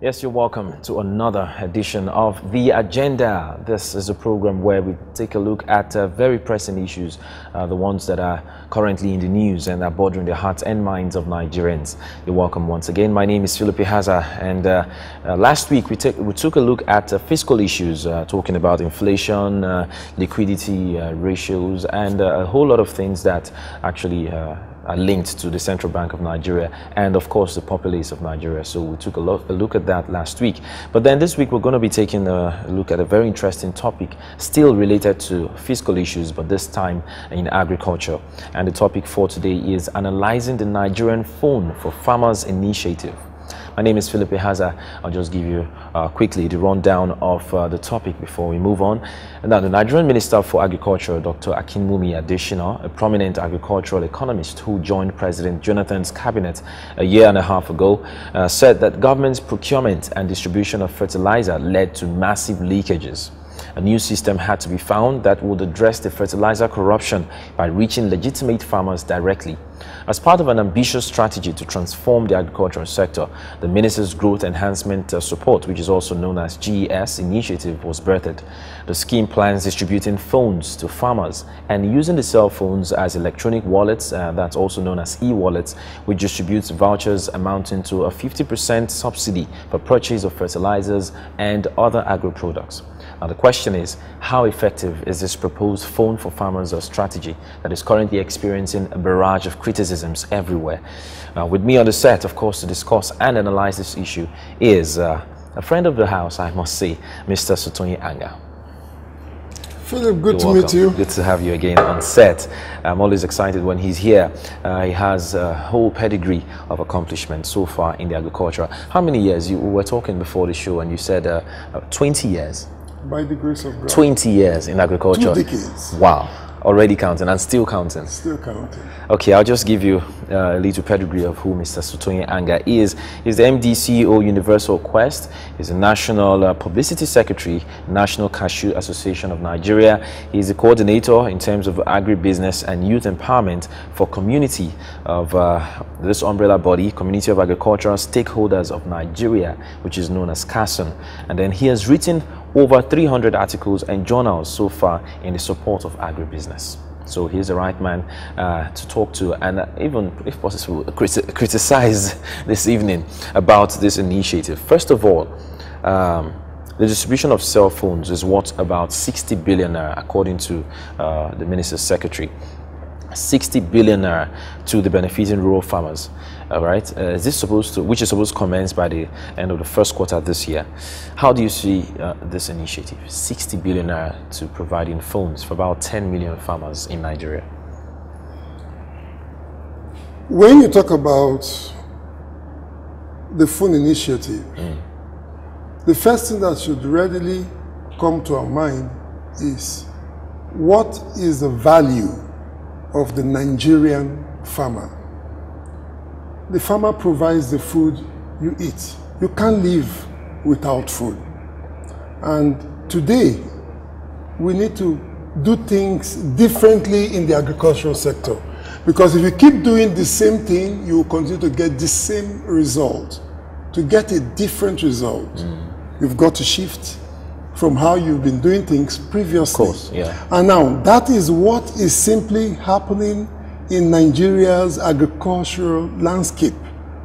Yes, you're welcome to another edition of The Agenda. This is a program where we take a look at very pressing issues, the ones that are currently in the news and are bothering the hearts and minds of Nigerians. You're welcome once again. My name is Philip Haza, and last week we took a look at fiscal issues, talking about inflation, liquidity ratios, and a whole lot of things that actually are linked to the Central Bank of Nigeria and of course the populace of Nigeria. So we took a look at that last week. But then this week we're going to be taking a look at a very interesting topic still related to fiscal issues, but this time in agriculture. And the topic for today is analyzing the Nigerian Phone for Farmers initiative. My name is Philip Haza. I'll just give you quickly the rundown of the topic before we move on. Now, the Nigerian Minister for Agriculture, Dr. Akinwumi Adesina, a prominent agricultural economist who joined President Jonathan's cabinet a year and a half ago, said that government's procurement and distribution of fertilizer led to massive leakages. A new system had to be found that would address the fertilizer corruption by reaching legitimate farmers directly. As part of an ambitious strategy to transform the agricultural sector, the Minister's Growth Enhancement Support, which is also known as GES initiative, was birthed. The scheme plans distributing phones to farmers and using the cell phones as electronic wallets, that's also known as e-wallets, which distributes vouchers amounting to a 50% subsidy for purchase of fertilizers and other agro-products. Now the question is, how effective is this proposed Phone for Farmers strategy that is currently experiencing a barrage of criticisms everywhere? With me on the set, of course, to discuss and analyze this issue is a friend of the house, I must say, Mr. Sutonyi Anga. Philip, good to meet you. Good to have you again on set. I'm always excited when he's here. He has a whole pedigree of accomplishment so far in the agriculture. How many years? We were talking before the show and you said 20 years. By the grace of God. 20 years in agriculture. 2 decades. Wow. Already counting and still counting. Still counting. Okay, I'll just give you a little pedigree of who Mr. Sutonyi Anga is. He's the MD CEO Universal Quest. He's the National Publicity Secretary, National Cashew Association of Nigeria. He's the coordinator in terms of agribusiness and youth empowerment for community of this umbrella body, Community of Agricultural Stakeholders of Nigeria, which is known as CASN. And then he has written over 300 articles and journals so far in the support of agribusiness. So he's the right man to talk to and even, if possible, criticize this evening about this initiative. First of all, the distribution of cell phones is worth about 60 billion naira, according to the Minister's Secretary. 60 billion naira to the benefiting rural farmers. All right, is this supposed to, which is supposed to commence by the end of the first quarter this year? How do you see this initiative? 60 billion naira to providing phones for about 10 million farmers in Nigeria. When you talk about the phone initiative, the first thing that should readily come to our mind is what is the value of the Nigerian farmer? The farmer provides the food you eat. You can't live without food. And today, we need to do things differently in the agricultural sector. Because if you keep doing the same thing, you will continue to get the same result. To get a different result, you've got to shift from how you've been doing things previously. Of course, yeah. And now, that is what is simply happening in Nigeria's agricultural landscape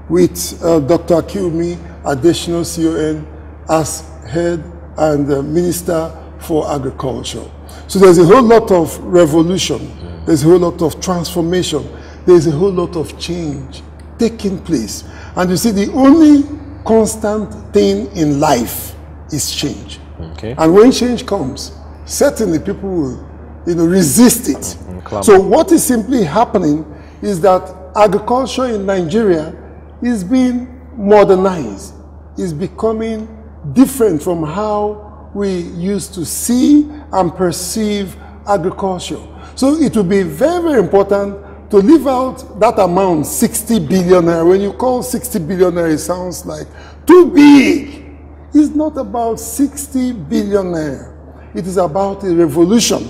with Dr. Akinwumi Adesina, CON, as head and Minister for Agriculture. So there's a whole lot of revolution, there's a whole lot of transformation, there's a whole lot of change taking place. And you see, the only constant thing in life is change. Okay. And when change comes, certainly people will resist it. So what is simply happening is that agriculture in Nigeria is being modernized, is becoming different from how we used to see and perceive agriculture. So it will be very, very important to leave out that amount, 60 billion naira. When you call 60 billion naira, it sounds like too big. It's not about 60 billion naira. It is about a revolution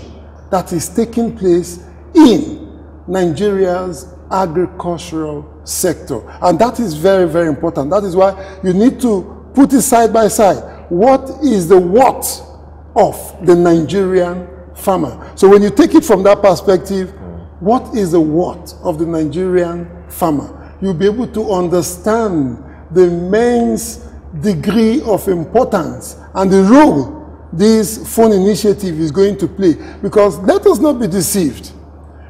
that is taking place in Nigeria's agricultural sector. And that is very, very important. That is why you need to put it side by side. What is the what of the Nigerian farmer? So when you take it from that perspective, what is the what of the Nigerian farmer? You'll be able to understand the immense degree of importance and the role this phone initiative is going to play. Because let us not be deceived.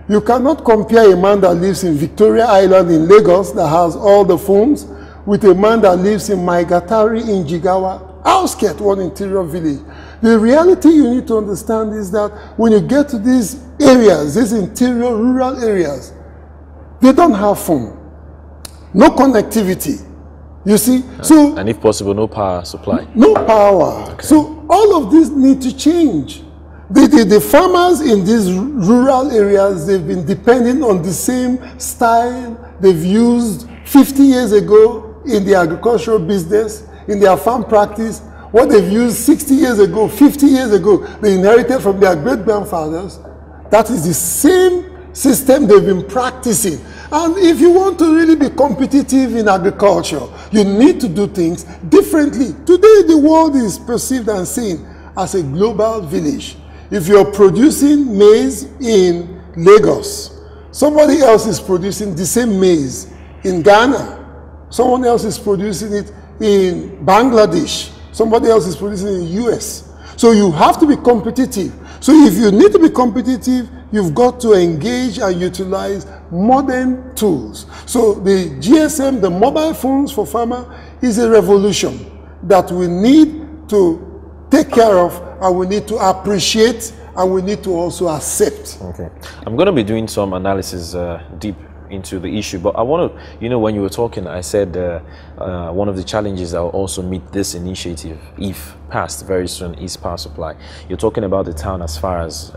You cannot compare a man that lives in Victoria Island in Lagos that has all the phones with a man that lives in Maigatari in Jigawa, outskirts, one interior village. The reality you need to understand is that when you get to these areas, these interior rural areas, they don't have phone, no connectivity. You see, so and if possible, no power supply. No power. Okay. So all of this need to change. The farmers in these rural areas, they've been depending on the same style they've used 50 years ago in the agricultural business, in their farm practice. What they've used 60 years ago, 50 years ago, they inherited from their great-grandfathers. That is the same system they've been practicing. And if you want to really be competitive in agriculture, you need to do things differently. Today, the world is perceived and seen as a global village. If you're producing maize in Lagos, somebody else is producing the same maize in Ghana. Someone else is producing it in Bangladesh. Somebody else is producing it in the US. So you have to be competitive. So if you need to be competitive, you've got to engage and utilize modern tools. So the GSM, the mobile phones for farmer, is a revolution that we need to take care of, and we need to appreciate, and we need to also accept. Okay. I'm going to be doing some analysis deep into the issue, but I want to, you know, when you were talking, I said one of the challenges that will also meet this initiative, if passed very soon, is power supply. You're talking about the town as far as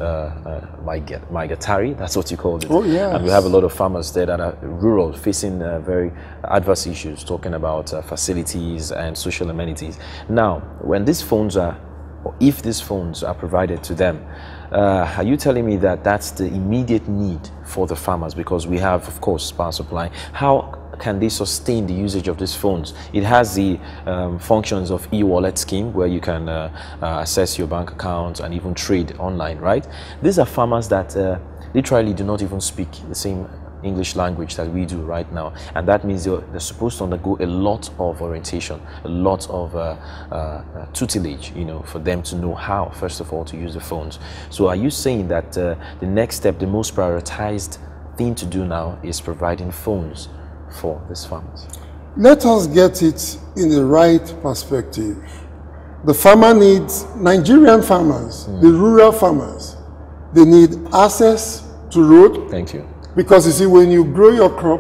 Maigatari, that's what you called it. Oh, yeah. And we have a lot of farmers there that are rural, facing very adverse issues, talking about facilities and social amenities. Now, when these phones are, or if these phones are provided to them, are you telling me that that's the immediate need for the farmers? Because we have, of course, power supply. How can they sustain the usage of these phones? It has the functions of e-wallet scheme where you can access your bank account and even trade online, right? These are farmers that literally do not even speak the same English language that we do right now, and that means they're supposed to undergo a lot of orientation, a lot of tutelage, you know, for them to know how, first of all, to use the phones. So are you saying that the next step, the most prioritized thing to do now, is providing phones for these farmers? Let us get it in the right perspective. The farmer needs, Nigerian farmers, the rural farmers, they need access to road. Thank you. Because you see, when you grow your crop,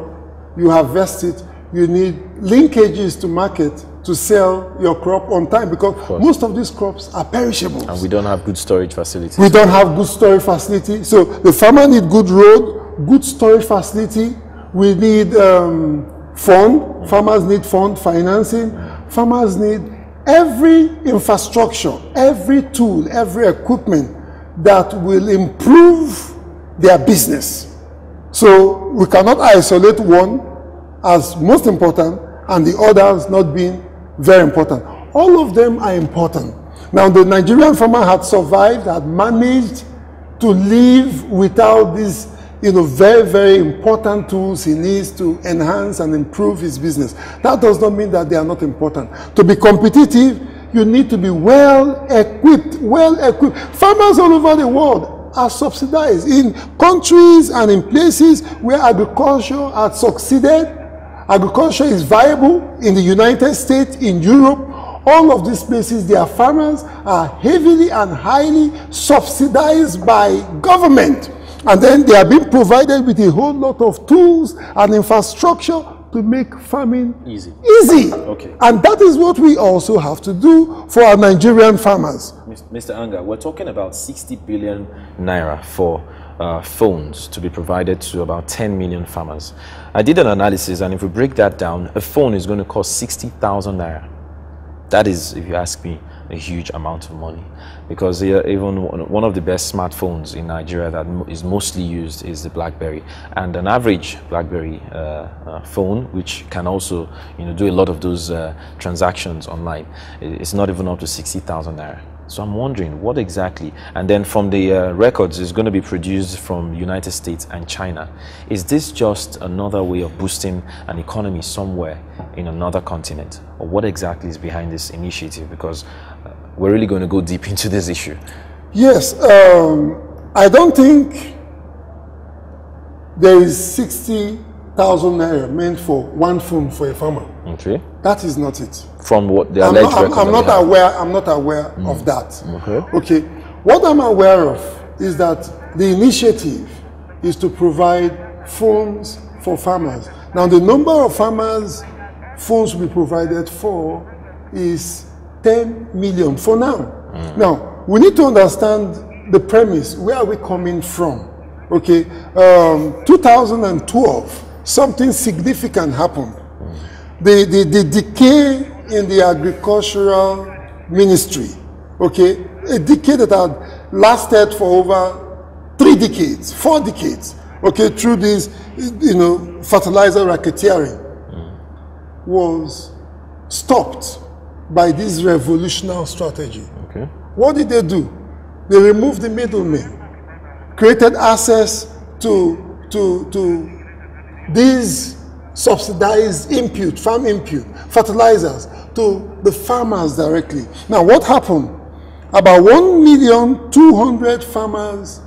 you harvest it, you need linkages to market to sell your crop on time, because most of these crops are perishable. And we don't have good storage facilities. We don't have good storage facility. So the farmer need good road, good storage facility. We need fund. Farmers need fund financing. Farmers need every infrastructure, every tool, every equipment that will improve their business. So we cannot isolate one as most important and the others not being very important. All of them are important. Now, the Nigerian farmer had survived, had managed to live without these, you know, very, very important tools he needs to enhance and improve his business. That does not mean that they are not important. To be competitive, you need to be well equipped. Farmers all over the world are subsidized in countries and in places where agriculture has succeeded. Agriculture is viable in the United States, in Europe. All of these places, their farmers are heavily and highly subsidized by government. And then they are being provided with a whole lot of tools and infrastructure to make farming easy. Okay. And that is what we also have to do for our Nigerian farmers. Mr. Anga, we're talking about 60 billion naira for phones to be provided to about 10 million farmers. I did an analysis, and if we break that down, a phone is going to cost 60,000 naira. That is, if you ask me, a huge amount of money, because even one of the best smartphones in Nigeria that is mostly used is the BlackBerry, and an average BlackBerry phone, which can also do a lot of those transactions online, it's not even up to 60,000 naira. So I'm wondering what exactly, and then from the records is going to be produced from United States and China. Is this just another way of boosting an economy somewhere in another continent, or what exactly is behind this initiative? Because we're really going to go deep into this issue. Yes, I don't think there is 60,000 naira meant for one phone for a farmer. Okay. That is not it. From what the alleged records I'm not aware of that. Okay. Okay. What I'm aware of is that the initiative is to provide phones for farmers. Now, the number of farmers phones will be provided for is 10 million for now. Now, we need to understand the premise. Where are we coming from? Okay. 2012, something significant happened. The decay in the agricultural ministry, okay, a decay that had lasted for over 3 decades, 4 decades, okay, through this, fertilizer racketeering, was stopped by this revolutionary strategy. Okay. What did they do? They removed the middlemen, created access to these subsidized farm input, fertilizers to the farmers directly. Now, what happened? About 1,200,000 farmers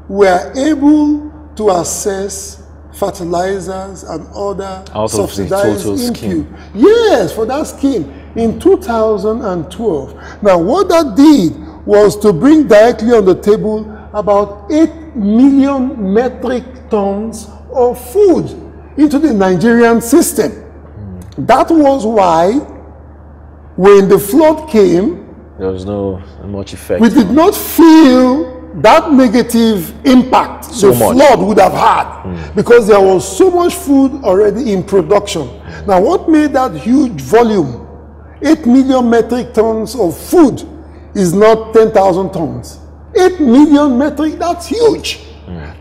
were able to access fertilizers and other subsidized input. Yes, for that scheme in 2012. Now, what that did was to bring directly on the table about 8 million metric tons of food into the Nigerian system. That was why when the flood came, there was no much effect. We did not feel that negative impact the flood would have had, because there was so much food already in production. Now, what made that huge volume, 8 million metric tons of food, is not 10,000 tons. 8 million metric, that's huge.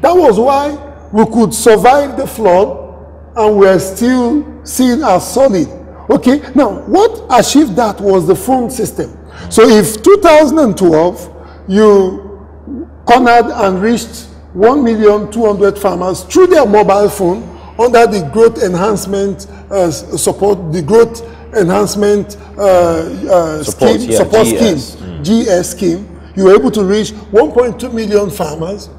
That was why we could survive the flood and we're still seen as solid. Okay, now what achieved that was the phone system. So if 2012 you cornered and reached 1,200,000 farmers through their mobile phone under the growth enhancement support, the growth enhancement support scheme, GS scheme, you were able to reach 1.2 million farmers,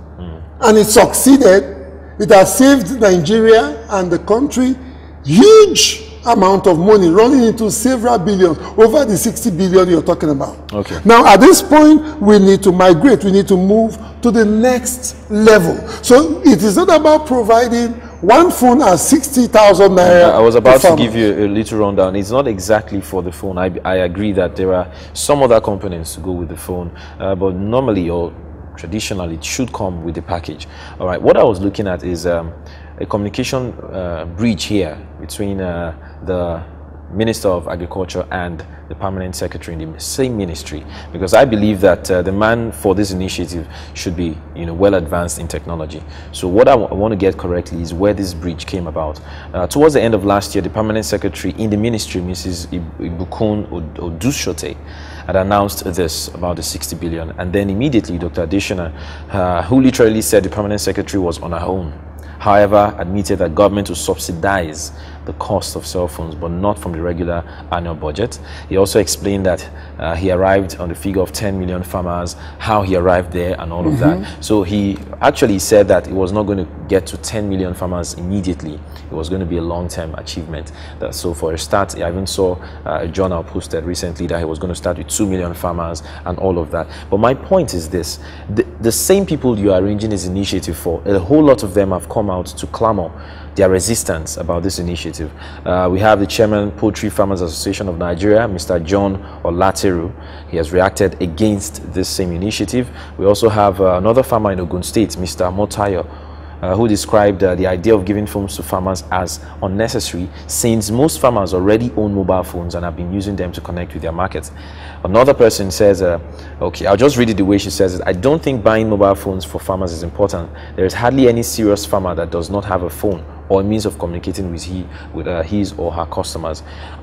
and it succeeded. It has saved Nigeria and the country huge amount of money, running into several billions, over the 60 billion you're talking about. Okay. Now, at this point, we need to migrate. We need to move to the next level. So it is not about providing one phone at 60,000 naira. I was about to give you a little rundown. It's not exactly for the phone. I agree that there are some other components to go with the phone, but normally or traditionally it should come with the package. All right, what I was looking at is a communication breach here between the Minister of Agriculture and the Permanent Secretary in the same ministry, because I believe that the man for this initiative should be well advanced in technology. So what I want to get correctly is where this breach came about. Towards the end of last year, the Permanent Secretary in the ministry, Mrs. Ibukun Odushote, had announced this about the 60 billion, and then immediately Dr. Adeshina, who literally said the Permanent Secretary was on her own, however, admitted that government will subsidize the cost of cell phones, but not from the regular annual budget. He also explained that he arrived on the figure of 10 million farmers, how he arrived there and all of that. So he actually said that it was not going to get to 10 million farmers immediately. It was going to be a long-term achievement. So for a start, I even saw a journal posted recently that he was going to start with 2 million farmers and all of that. But my point is this: the same people you are arranging this initiative for, a whole lot of them have come out to clamor their resistance about this initiative. We have the chairman, Poultry Farmers Association of Nigeria, Mr. John Olateru. He has reacted against this same initiative. We also have another farmer in Ogun State, Mr. Motayo. who described the idea of giving phones to farmers as unnecessary, since most farmers already own mobile phones and have been using them to connect with their markets. Another person says, okay, I'll just read it the way she says it. I don't think buying mobile phones for farmers is important. There is hardly any serious farmer that does not have a phone or a means of communicating with his or her customers.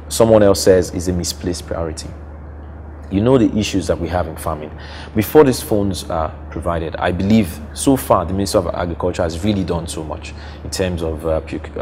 Someone else says it's a misplaced priority. You know the issues that we have in farming. Before these phones are provided, I believe so far the Minister of Agriculture has really done so much in terms of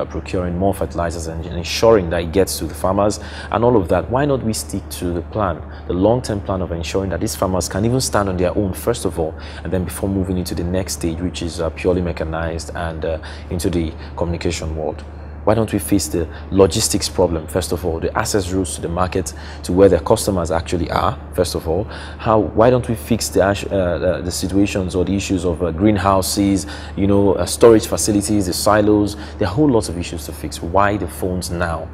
procuring more fertilizers and ensuring that it gets to the farmers and all of that. Why not we stick to the plan, the long-term plan of ensuring that these farmers can even stand on their own first of all, and then before moving into the next stage, which is purely mechanized and into the communication world? Why don't we face the logistics problem, first of all, the access routes to the market, to where the customers actually are, first of all? Why don't we fix the situations or the issues of greenhouses, you know, storage facilities, the silos? There are a whole lot of issues to fix. Why the phones now?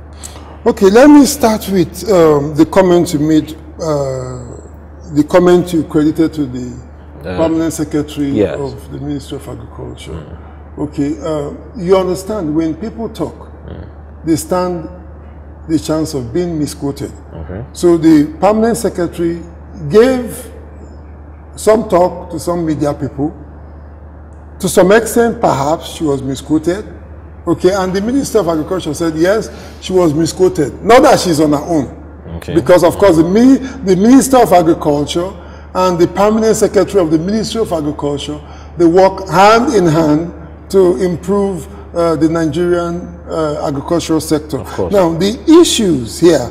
Okay, let me start with the comment you made, the comment you credited to the Permanent Secretary yes. of the Ministry of Agriculture. Okay, you understand, when people talk, they stand the chance of being misquoted. Okay. So the Permanent Secretary gave some talk to some media people. To some extent, perhaps, she was misquoted. Okay, and the Minister of Agriculture said, yes, she was misquoted. Not that she's on her own. Okay. Because, of course, the Minister of Agriculture and the Permanent Secretary of the Ministry of Agriculture, they work hand in hand to improve the Nigerian agricultural sector. Now, the issues here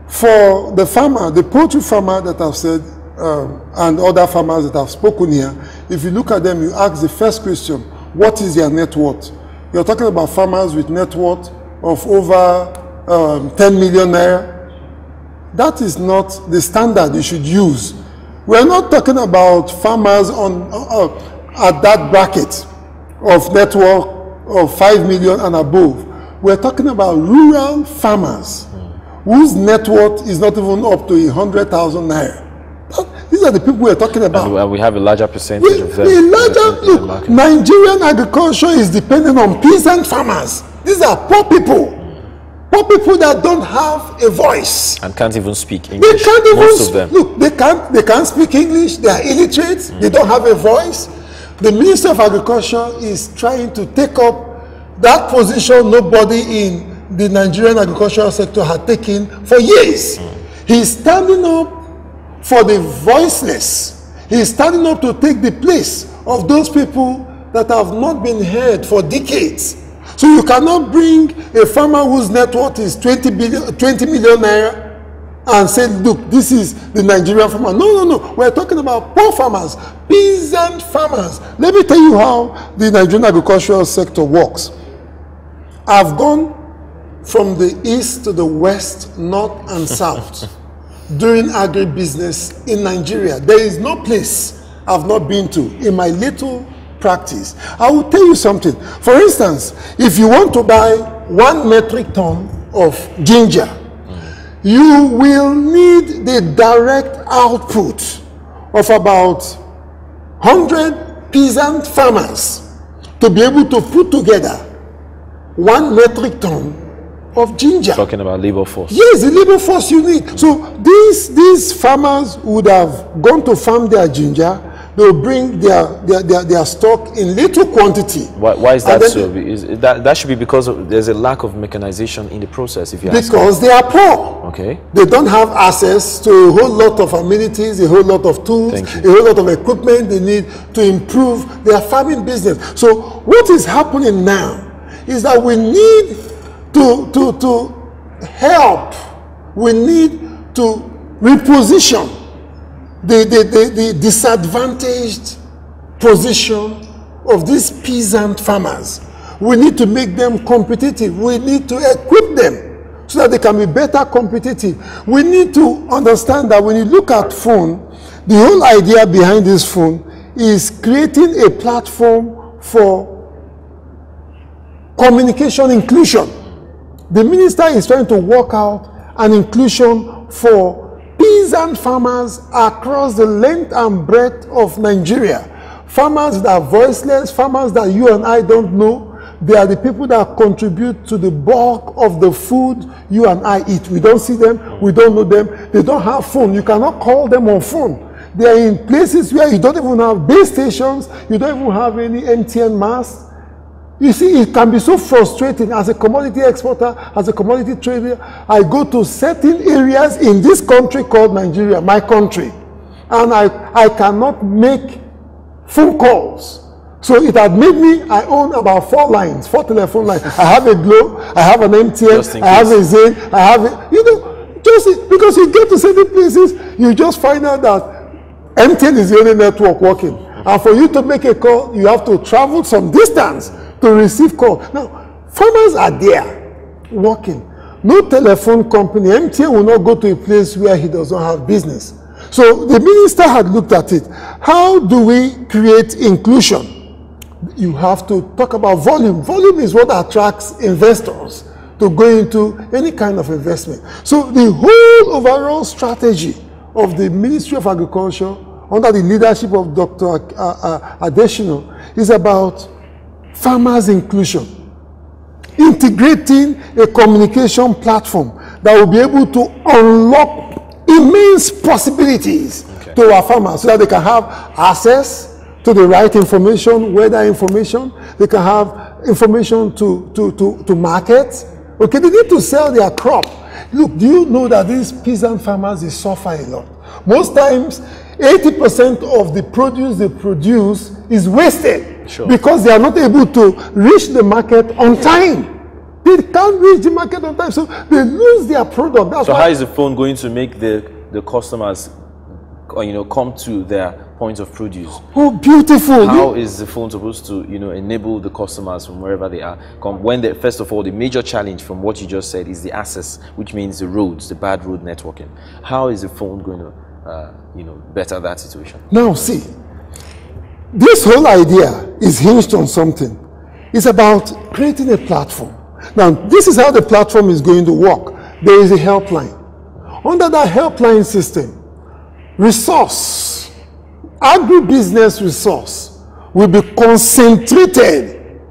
for the farmer, the poultry farmer that I've said, and other farmers that have spoken here, if you look at them, you ask the first question, what is their net worth? You're talking about farmers with net worth of over 10 million naira. That is not the standard you should use. We're not talking about farmers at that bracket of net worth of 5 million and above. We're talking about rural farmers whose net worth is not even up to 100,000 naira. These are the people we're talking about. And we have a larger percentage of them. Look, Nigerian agriculture is dependent on peasant farmers. These are poor people. Poor people that don't have a voice. And can't even speak English. They can't even, most of them. Look, they can't speak English. They are illiterate. They don't have a voice. The Minister of Agriculture is trying to take up that position nobody in the Nigerian agricultural sector had taken for years. He's standing up for the voiceless. He's standing up to take the place of those people that have not been heard for decades. So you cannot bring a farmer whose net worth is 20 million naira and say, look, this is the Nigerian farmer. No, no, no. We're talking about poor farmers, peasant farmers. Let me tell you how the Nigerian agricultural sector works. I've gone from the east to the west, north and south doing agribusiness in Nigeria. There is no place I've not been to in my little practice. I will tell you something. For instance, if you want to buy 1 metric ton of ginger, you will need the direct output of about 100 peasant farmers to be able to put together 1 metric ton of ginger. Talking about labor force. Yes, the labor force you need. So these farmers would have gone to farm their ginger. They will bring their stock in little quantity. Why is that so? That should be because there's a lack of mechanization in the process. If you ask because they are poor. Okay. They don't have access to a whole lot of amenities, a whole lot of tools, a whole lot of equipment they need to improve their farming business. So what is happening now is that we need to help. We need to reposition the disadvantaged position of these peasant farmers. We need to make them competitive. We need to equip them so that they can be better competitive. We need to understand that when you look at phone, the whole idea behind this phone is creating a platform for communication inclusion. The minister is trying to work out an inclusion for peasant farmers across the length and breadth of Nigeria. Farmers that are voiceless, farmers that you and I don't know, they are the people that contribute to the bulk of the food you and I eat. We don't see them, we don't know them, they don't have phone. You cannot call them on phone. They are in places where you don't even have base stations, you don't even have any MTN masts. You see, it can be so frustrating as a commodity exporter, as a commodity trader. I go to certain areas in this country called Nigeria, my country, and I cannot make phone calls. So it had made me, I own about 4 lines, 4 telephone lines. I have a Glo, I have an MTN, I have a Zain, I have a, you know, just because you get to certain places, you just find out that MTN is the only network working. And for you to make a call, you have to travel some distance to receive call. Now, farmers are there working. No telephone company, MTN will not go to a place where he does not have business. So the minister had looked at it. How do we create inclusion? You have to talk about volume. Volume is what attracts investors to go into any kind of investment. So the whole overall strategy of the Ministry of Agriculture under the leadership of Dr. Adeshino is about farmers' inclusion, integrating a communication platform that will be able to unlock immense possibilities to our farmers so that they can have access to the right information, weather information, they can have information to market. Okay, they need to sell their crop. Look, do you know that these peasant farmers, they suffer a lot? Most times, 80% of the produce they produce is wasted because they are not able to reach the market on time. They can't reach the market on time, so they lose their product. That's so how is the phone going to make the customers, you know, come to their point of produce? Oh, beautiful! How is the phone supposed to, you know, enable the customers from wherever they are come? When they, first of all, the major challenge from what you just said is the access, which means the roads, the bad road networking. How is the phone going to, you know, better that situation? Now, see, this whole idea is hinged on something. It's about creating a platform. Now, this is how the platform is going to work. There is a helpline. Under that helpline system, resource, agribusiness resource will be concentrated,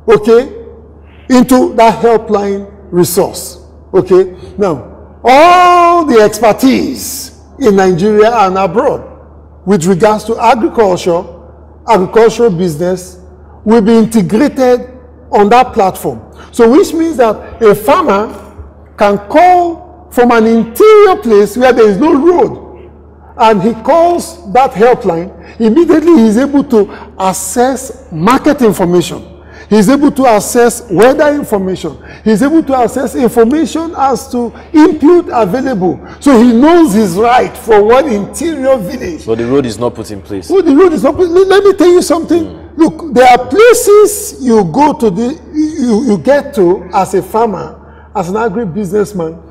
okay, into that helpline resource, okay. Now, all the expertise in Nigeria and abroad with regards to agricultural business will be integrated on that platform. So which means that a farmer can call from an interior place where there is no road, and he calls that helpline, immediately he is able to access market information. He is able to access weather information. He is able to access information as to input available. So he knows his right for one interior village. But the road is not put in place. Oh, the road is not put. Let me tell you something. Look, there are places you go to, you get to as a farmer, as an agribusinessman.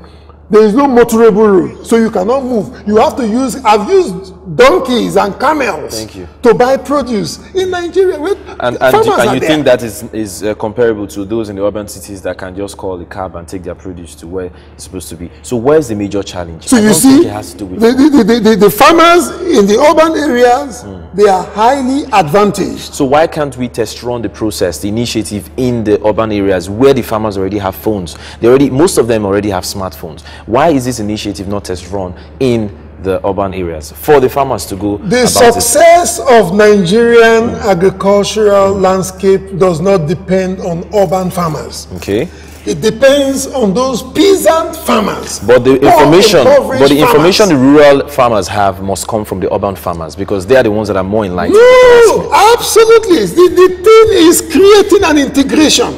There is no motorable road, so you cannot move. You have to use, I've used donkeys and camels to buy produce in Nigeria. And you think that is comparable to those in the urban cities that can just call a cab and take their produce to where it's supposed to be? So where's the major challenge? So you see, it has to do with the farmers in the urban areas, they are highly advantaged. So why can't we test run the process, the initiative in the urban areas where the farmers already have phones? Most of them already have smartphones. Why is this initiative not test run in the urban areas for the farmers to go? The success of Nigerian agricultural landscape does not depend on urban farmers. Okay. It depends on those peasant farmers. But the information the rural farmers have must come from the urban farmers, because they are the ones that are more in line. No, absolutely. The thing is creating an integration,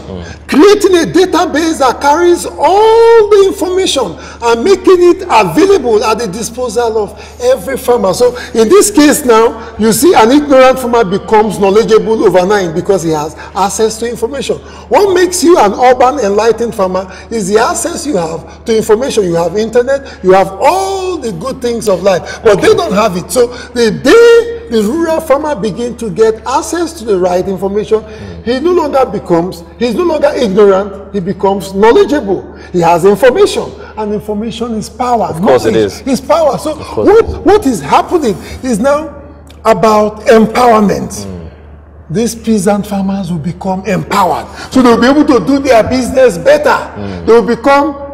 creating a database that carries all the information and making it available at the disposal of every farmer. So in this case now, you see an ignorant farmer becomes knowledgeable overnight because he has access to information. What makes you an urban enlightened farmer is the access you have to information. You have internet, you have all the good things of life, but they don't have it. So the day the rural farmer begins to get access to the right information, he's no longer ignorant, he becomes knowledgeable. He has information, and information is power. Of course it is. It's power. So what is happening is now about empowerment. These peasant farmers will become empowered. So they'll be able to do their business better.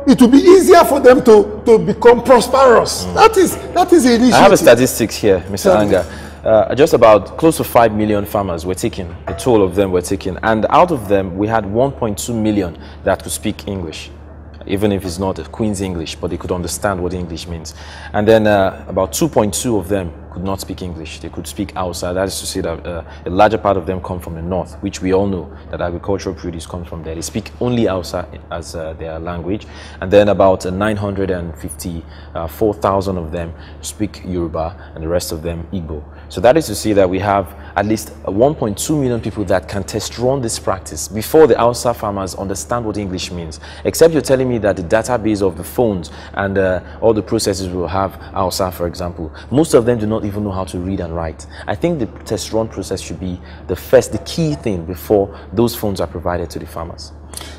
It will be easier for them to become prosperous. That is the initiative. I have a statistics here, Mr. Anga. Just about close to 5 million farmers were taken. A total of them were taken. And out of them, we had 1.2 million that could speak English, even if it's not a Queen's English, but they could understand what English means. And then about 2.2 of them could not speak English. They could speak outside. That is to say that a larger part of them come from the north, which we all know that agricultural produce comes from there. They speak only outside as their language. And then about 954,000 of them speak Yoruba, and the rest of them Igbo. So that is to say that we have at least 1.2 million people that can test run this practice before the Hausa farmers understand what English means. Except you're telling me that the database of the phones and all the processes will have Hausa, for example. Most of them do not even know how to read and write. I think the test run process should be the key thing before those phones are provided to the farmers.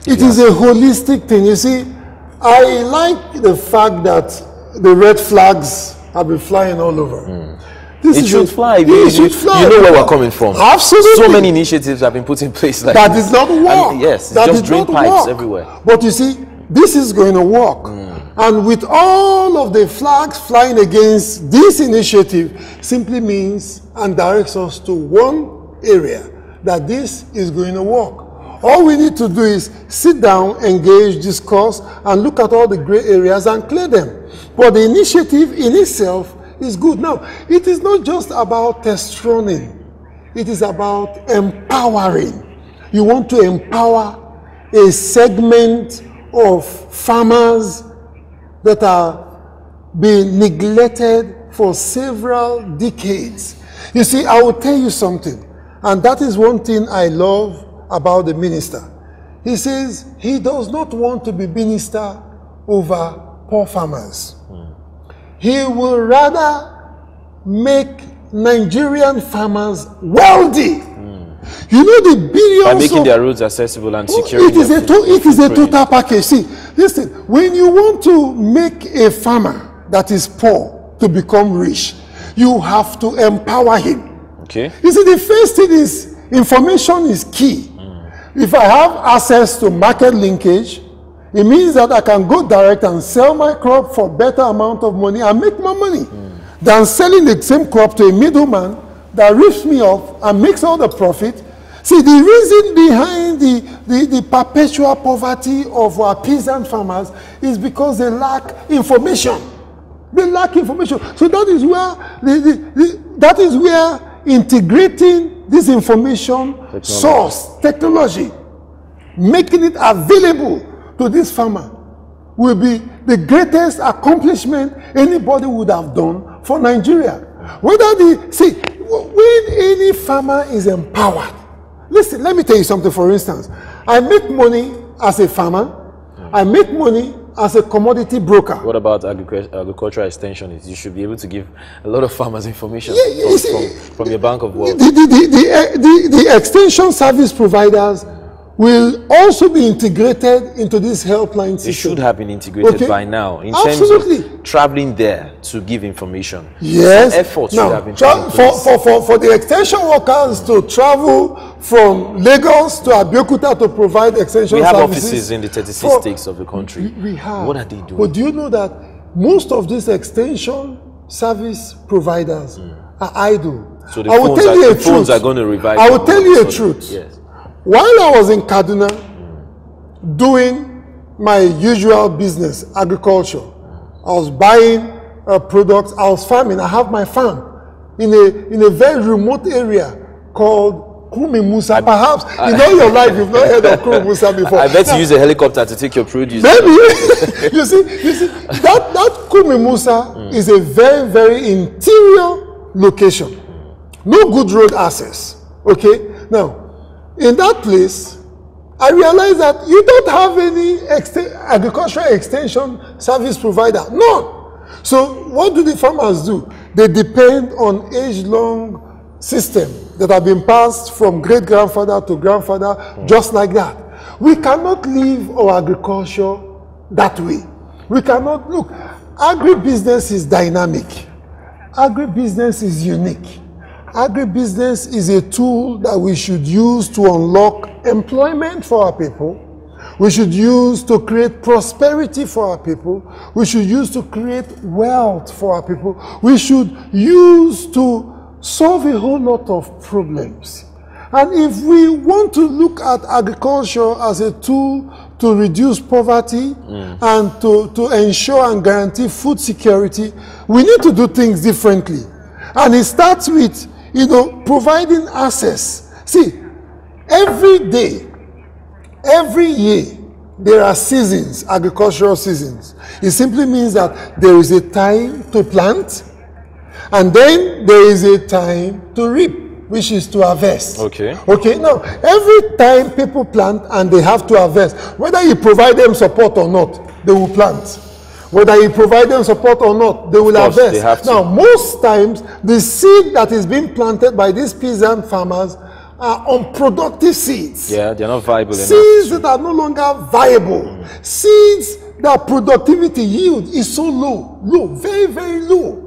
It is a holistic thing. You see, I like the fact that the red flags have been flying all over. It should fly. It should fly. You know where we're coming from. Absolutely. So many initiatives have been put in place. Like that is not work. Yes, that just is drain not pipes work. everywhere. But you see, this is going to work. And with all of the flags flying against this initiative, simply means and directs us to one area, that this is going to work. All we need to do is sit down, engage, discuss, and look at all the gray areas and clear them. But the initiative in itself is good. Now, it is not just about test running. It is about empowering. You want to empower a segment of farmers that are being neglected for several decades. You see, I will tell you something, and that is one thing I love about the minister. He says he does not want to be minister over poor farmers. He will rather make Nigerian farmers wealthy. You know the billions by making their roads accessible and securing it is a total package. See, listen, when you want to make a farmer that is poor to become rich, you have to empower him. Okay. You see, the first thing is information is key. If I have access to market linkage, it means that I can go direct and sell my crop for better amount of money and make more money than selling the same crop to a middleman that rips me off and makes all the profit. See, the reason behind the perpetual poverty of our peasant farmers is because they lack information. They lack information. So that is where integrating this information source, technology, making it available to this farmer will be the greatest accomplishment anybody would have done for Nigeria. When any farmer is empowered, listen, let me tell you something. For instance, I make money as a farmer, I make money as a commodity broker. What about agricultural extensionists? You should be able to give a lot of farmers information from your bank of wealth. The extension service providers will also be integrated into this helpline system. It should have been integrated by now in terms of traveling there to give information. Yes. Some efforts now, should have been taken place. For the extension workers to travel from Lagos to Abeokuta to provide extension services. We have offices in the 36 states of the country. We have. What are they doing? But do you know that most of these extension service providers are idle? So the phones are going to revive. I will tell you a truth. Yes. While I was in Kaduna doing my usual business, agriculture, I was buying products, I was farming. I have my farm in a very remote area called Kumi Musa. Perhaps in all your life you've not heard of Kumi Musa before. I bet you use a helicopter to take your produce. Maybe. you see that Kumi Musa is a very, very interior location. No good road access. Okay? Now, in that place, I realized that you don't have any agricultural extension service provider. None. So what do the farmers do? They depend on age-long system that have been passed from great-grandfather to grandfather, just like that. We cannot leave our agriculture that way. We cannot, look, agribusiness is dynamic. Agribusiness is unique. agribusiness is a tool that we should use to unlock employment for our people. We should use to create prosperity for our people. We should use to create wealth for our people. We should use to solve a whole lot of problems. And if we want to look at agriculture as a tool to reduce poverty and to ensure and guarantee food security, we need to do things differently. And it starts with, providing access. See, every day, every year, there are seasons, agricultural seasons. It simply means that there is a time to plant, and then there is a time to reap, which is to harvest. Okay. Now, every time people plant and they have to harvest, whether you provide them support or not, they will plant. Whether you provide them support or not, they will harvest. They have to. Now, most times, the seed that is being planted by these peasant farmers are unproductive seeds. Yeah, they're not viable enough. Seeds that are no longer viable. Seeds that productivity yield is so low, very, very low.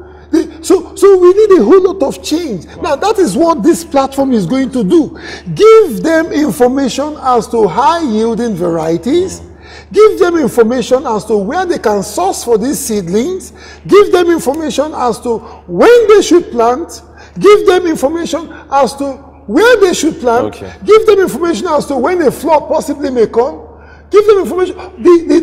So we need a whole lot of change. Wow. Now, that is what this platform is going to do. Give them information as to high-yielding varieties. Give them information as to where they can source for these seedlings. Give them information as to when they should plant. Give them information as to where they should plant. Give them information as to when a flood possibly may come. Give them information,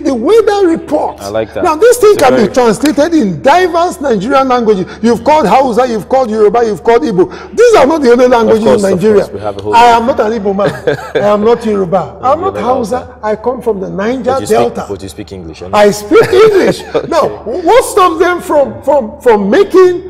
the weather report. I like that. Now, this thing can be translated in diverse Nigerian languages. You've called Hausa, you've called Yoruba, you've called Igbo. These are not the only languages in Nigeria. I am not an Igbo man. I am not Yoruba. I am not Hausa. I come from the Niger Delta. But you speak English. I speak English. Now, what stops them from making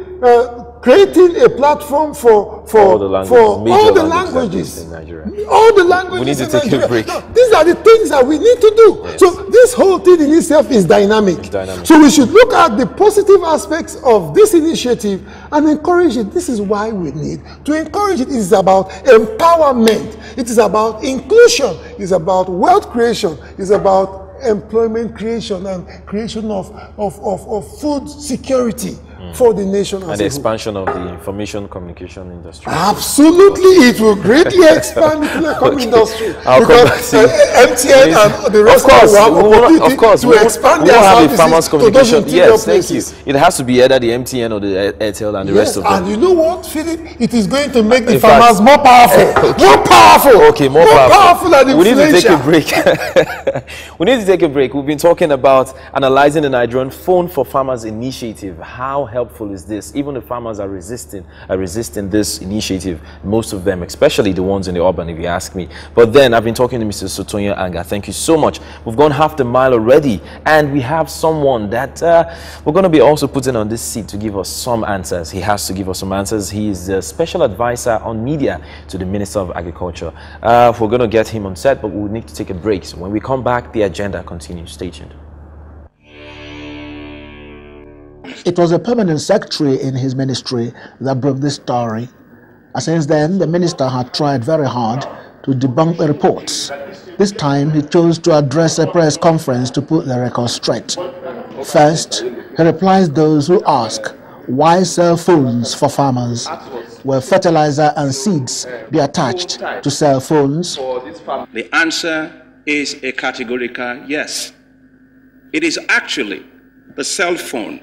creating a platform for all the languages in Nigeria. All the languages. We need to take a break. No, these are the things that we need to do. Yes. So this whole thing in itself is dynamic. So we should look at the positive aspects of this initiative and encourage it. This is why we need to encourage it. It is about empowerment. It is about inclusion. It is about wealth creation. It is about employment creation and creation of food security for the nation and the expansion of the information communication industry. Absolutely, it will greatly expand the telecom industry because MTN and the rest of course to expand their services farmers communication. Yes, thank you. It has to be either the MTN or the Airtel and the rest of them. And you know what, Philip? It is going to make the farmers more powerful. More powerful. Okay, more powerful. Than we need to take a break. We need to take a break. We've been talking about analyzing the Nigerian Phone for Farmers initiative. How helpful is this? Even the farmers are resisting this initiative, most of them, especially the ones in the urban, if you ask me. But then I've been talking to Mr. Sotonyo Anga. Thank you so much. We've gone half the mile already, and we have someone that we're going to be also putting on this seat to give us some answers. He has to give us some answers. He is the special advisor on media to the Minister of Agriculture. We're going to get him on set, but we'll need to take a break. So when we come back, the agenda continues. Stay tuned. It was a permanent secretary in his ministry that broke this story. And since then, the minister had tried very hard to debunk the reports. This time, he chose to address a press conference to put the record straight. First, he replies those who ask, why cell phones for farmers? Will fertilizer and seeds be attached to cell phones? The answer is a categorical yes. It is actually the cell phone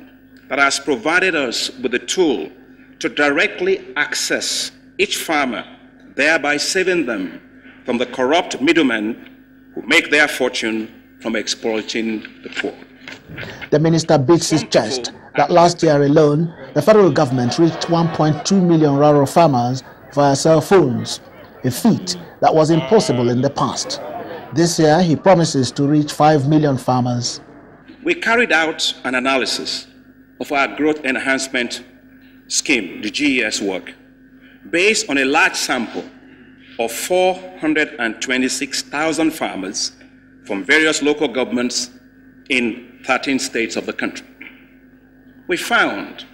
that has provided us with the tool to directly access each farmer, thereby saving them from the corrupt middlemen who make their fortune from exploiting the poor. The minister beats his chest that last year alone, the federal government reached 1.2 million rural farmers via cell phones, a feat that was impossible in the past. This year, he promises to reach 5 million farmers. We carried out an analysis of our growth enhancement scheme, the GES work, based on a large sample of 426,000 farmers from various local governments in 13 states of the country. We found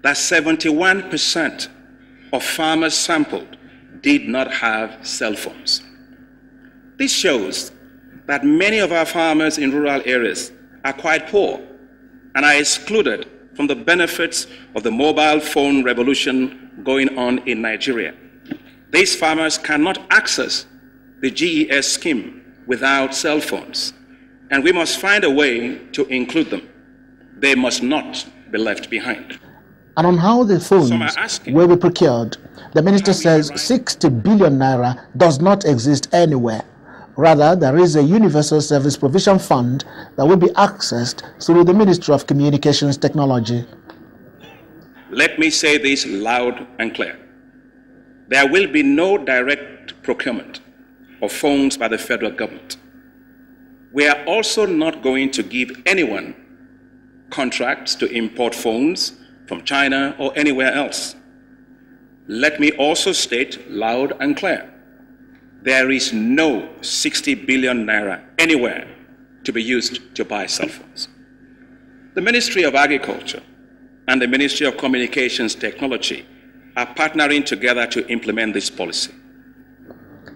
that 71% of farmers sampled did not have cell phones. This shows that many of our farmers in rural areas are quite poor and are excluded from the benefits of the mobile phone revolution going on in Nigeria. These farmers cannot access the GES scheme without cell phones, and we must find a way to include them. They must not be left behind. And on how the phones will be procured, the minister says 60 billion naira does not exist anywhere. Rather, there is a Universal Service Provision Fund that will be accessed through the Ministry of Communications Technology. Let me say this loud and clear. There will be no direct procurement of phones by the federal government. We are also not going to give anyone contracts to import phones from China or anywhere else. Let me also state loud and clear, there is no 60 billion naira anywhere to be used to buy cell phones. The Ministry of Agriculture and the Ministry of Communications Technology are partnering together to implement this policy.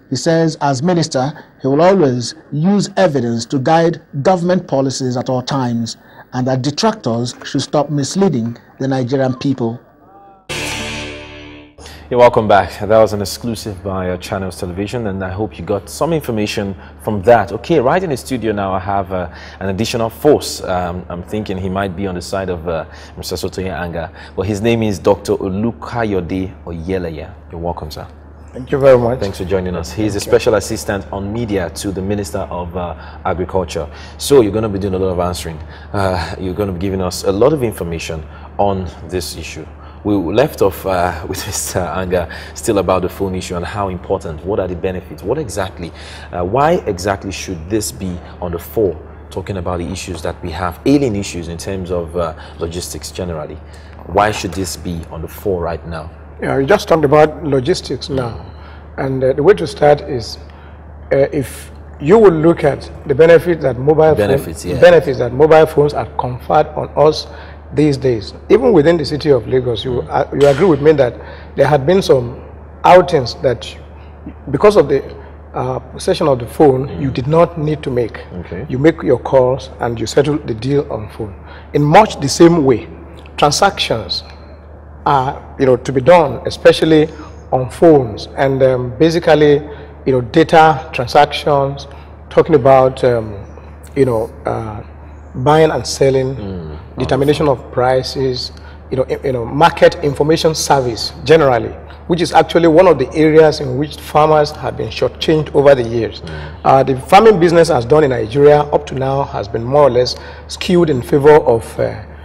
He says, as minister, he will always use evidence to guide government policies at all times, and that detractors should stop misleading the Nigerian people. You're welcome back. That was an exclusive by Channels Television, and I hope you got some information from that. Okay, right in the studio now I have an additional force. I'm thinking he might be on the side of Mr. Sotoye Anga, but his name is Dr. Olukayode Oyeleye. You're welcome, sir. Thank you very much. Thanks for joining us. He's a special assistant on media to the Minister of Agriculture. So you're going to be doing a lot of answering. You're going to be giving us a lot of information on this issue. We left off with Mr. Anga still about the phone issue and how important, what are the benefits, what exactly, why exactly should this be on the fore, talking about the issues that we have, alien issues in terms of logistics generally. Why should this be on the fore right now? Yeah, we just talked about logistics now, and the way to start is if you will look at the benefits that mobile phones are conferred on us these days. Even within the city of Lagos, you agree with me that there had been some outings that, because of the possession of the phone, you did not need to make. Okay. You make your calls and you settle the deal on phone. In much the same way, transactions are to be done, especially on phones, and basically data transactions, talking about buying and selling, determination of prices, market information service generally, which is actually one of the areas in which farmers have been shortchanged over the years. The farming business has done in Nigeria up to now has been more or less skewed in favor of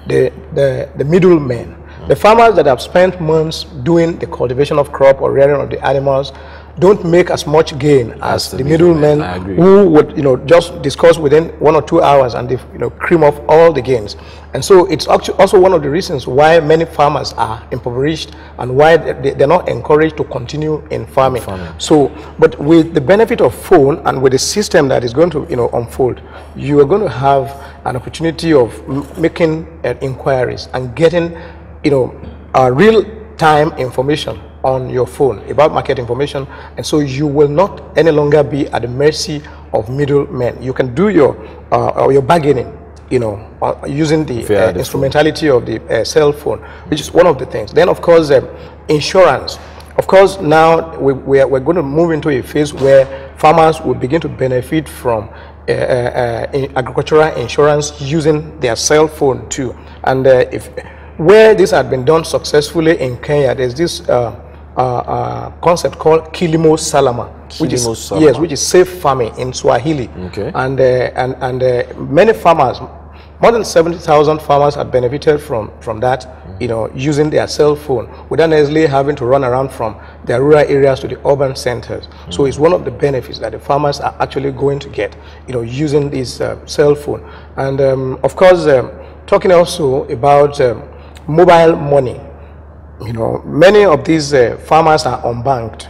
the middlemen. The farmers that have spent months doing the cultivation of crop or rearing of the animals don't make as much gain as the middlemen who would just discuss within 1 or 2 hours and they cream off all the gains. And so it's also one of the reasons why many farmers are impoverished and why they're not encouraged to continue in farming. So, but with the benefit of phone and with the system that is going to unfold, you are going to have an opportunity of making inquiries and getting real-time information on your phone about market information, and so you will not any longer be at the mercy of middlemen. You can do your bargaining, using the instrumentality of the cell phone, which is one of the things. Then, of course, insurance. Of course, now we're going to move into a phase where farmers will begin to benefit from agricultural insurance using their cell phone too. And where this had been done successfully in Kenya, there's this concept called Kilimo Salama, which is safe farming in Swahili. Okay. And many farmers, more than 70,000 farmers have benefited from that, using their cell phone without necessarily having to run around from their rural areas to the urban centers. So it's one of the benefits that the farmers are actually going to get, using this cell phone. And of course, talking also about mobile money. Many of these farmers are unbanked.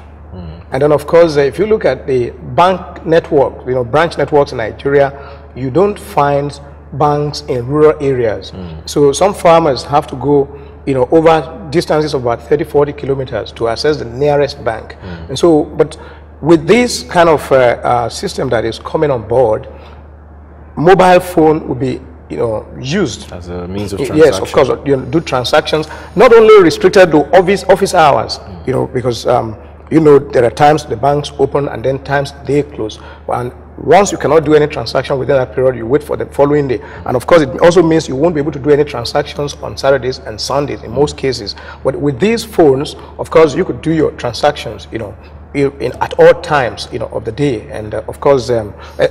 And then, of course, if you look at the bank network, branch networks in Nigeria, you don't find banks in rural areas. So some farmers have to go, over distances of about 30-40 kilometers to access the nearest bank. And so, but with this kind of system that is coming on board, mobile phone will be used as a means of transaction. Yes, of course, do transactions, not only restricted to office hours, because there are times the banks open and then times they close, and once you cannot do any transaction within that period, you wait for the following day. And of course, it also means you won't be able to do any transactions on Saturdays and Sundays in most cases. But with these phones, of course, you could do your transactions, at all times, of the day. And of course,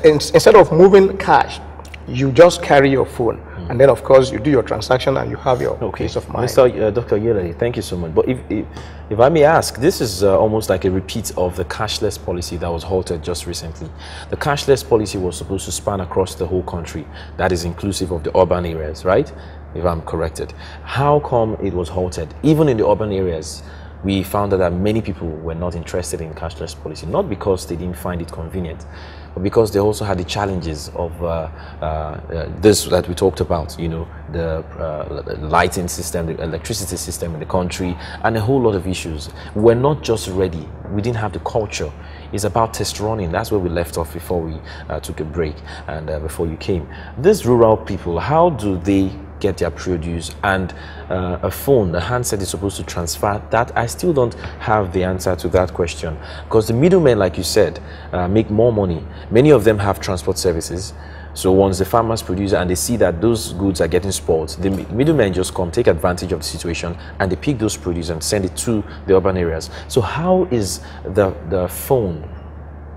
instead of moving cash, you just carry your phone, and then of course you do your transaction and you have your peace of mind. Dr. Yele, thank you so much. But if I may ask, this is almost like a repeat of the cashless policy that was halted just recently. The cashless policy was supposed to span across the whole country, that is inclusive of the urban areas, right? If I'm corrected. How come it was halted? Even in the urban areas, we found that many people were not interested in cashless policy, not because they didn't find it convenient, but because they also had the challenges of this that we talked about, the lighting system, the electricity system in the country, and a whole lot of issues. We're not just ready. We didn't have the culture. It's about test running. That's where we left off before we took a break and before you came. These rural people, how do they get their produce? And a phone, the handset is supposed to transfer that. I still don't have the answer to that question, because the middlemen, like you said, make more money. Many of them have transport services. So once the farmers produce and they see that those goods are getting spoiled, the middlemen just come, take advantage of the situation, and they pick those produce and send it to the urban areas. So how is the phone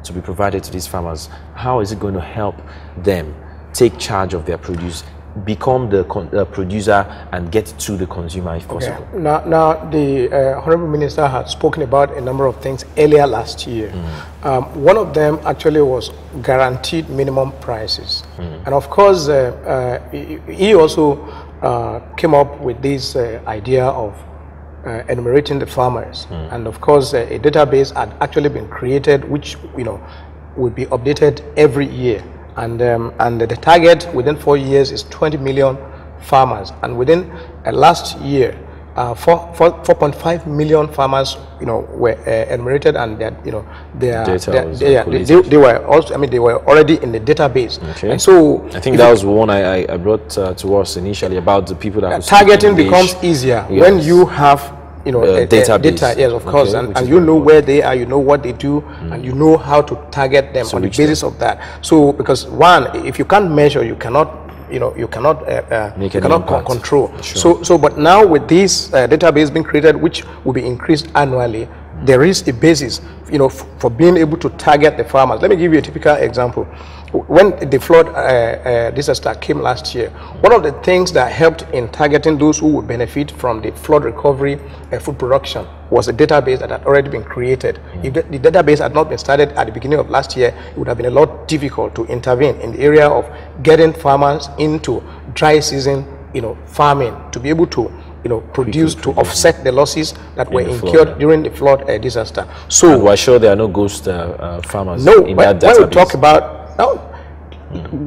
to be provided to these farmers? How is it going to help them take charge of their produce, become the producer, and get to the consumer if possible? Okay. Now the Honorable Minister had spoken about a number of things earlier last year. One of them actually was guaranteed minimum prices. And of course, he also came up with this idea of enumerating the farmers. And of course, a database had actually been created, which would be updated every year. And the target within 4 years is 20 million farmers. And within last year, 4.5 million farmers, were enumerated, and they were also, they were already in the database. Okay. And so I think that was one I brought to us initially about the people that targeting becomes easier when you have a database. Data, yes, of course, and you know where they are, you know what they do, and you know how to target them on the basis of that. So, because one, if you can't measure, you cannot, you cannot control. Sure. So, but now with this database being created, which will be increased annually, there is a basis, for being able to target the farmers. Let me give you a typical example. When the flood disaster came last year, one of the things that helped in targeting those who would benefit from the flood recovery food production was a database that had already been created. If the database had not been started at the beginning of last year, it would have been a lot difficult to intervene in the area of getting farmers into dry season, farming, to be able to produce, to offset the losses that were incurred during the flood disaster. So, and we're sure there are no ghost farmers in that database. When we talk about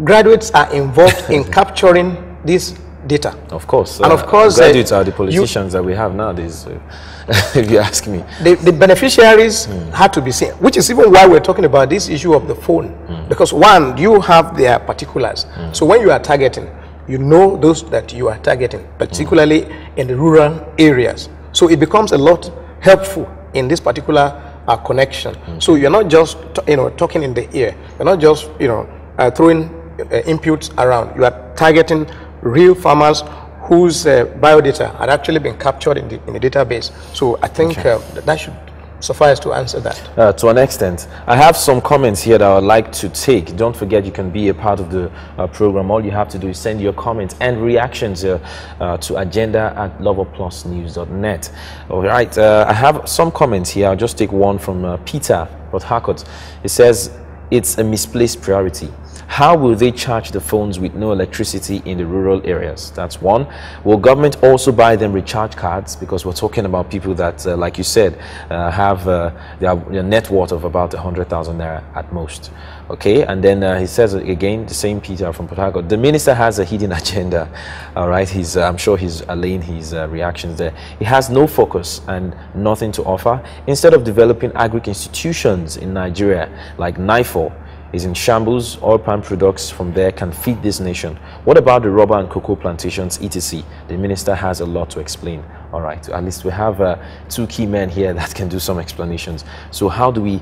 graduates are involved in capturing this data. Of course. And of course, graduates are the politicians that we have nowadays, if you ask me. The beneficiaries had to be seen, which is even why we're talking about this issue of the phone. Because one, you have their particulars. So when you are targeting, you know those that you are targeting, particularly in the rural areas. So it becomes a lot helpful in this particular connection. So you're not just talking in the ear. You're not just throwing inputs around. You are targeting real farmers whose biodata had actually been captured in the database. So I think that should suffice to answer that. To an extent. I have some comments here that I would like to take. Don't forget, you can be a part of the program. All you have to do is send your comments and reactions to agenda@loverplusnews.net. All right, I have some comments here. I'll just take one from Peter Port Harcourt. It says, it's a misplaced priority. How will they charge the phones with no electricity in the rural areas? That's one. Will government also buy them recharge cards? Because we're talking about people that, like you said, have their net worth of about 100,000 naira at most. Okay, and then he says again, the same Peter from Port Harcourt, the minister has a hidden agenda. All right, I'm sure he's allaying his reactions there. He has no focus and nothing to offer. Instead of developing agric institutions in Nigeria like NIFO, is in shambles. Oil palm products from there can feed this nation. What about the rubber and cocoa plantations, etc.? The minister has a lot to explain. All right, at least we have two key men here that can do some explanations. So how do we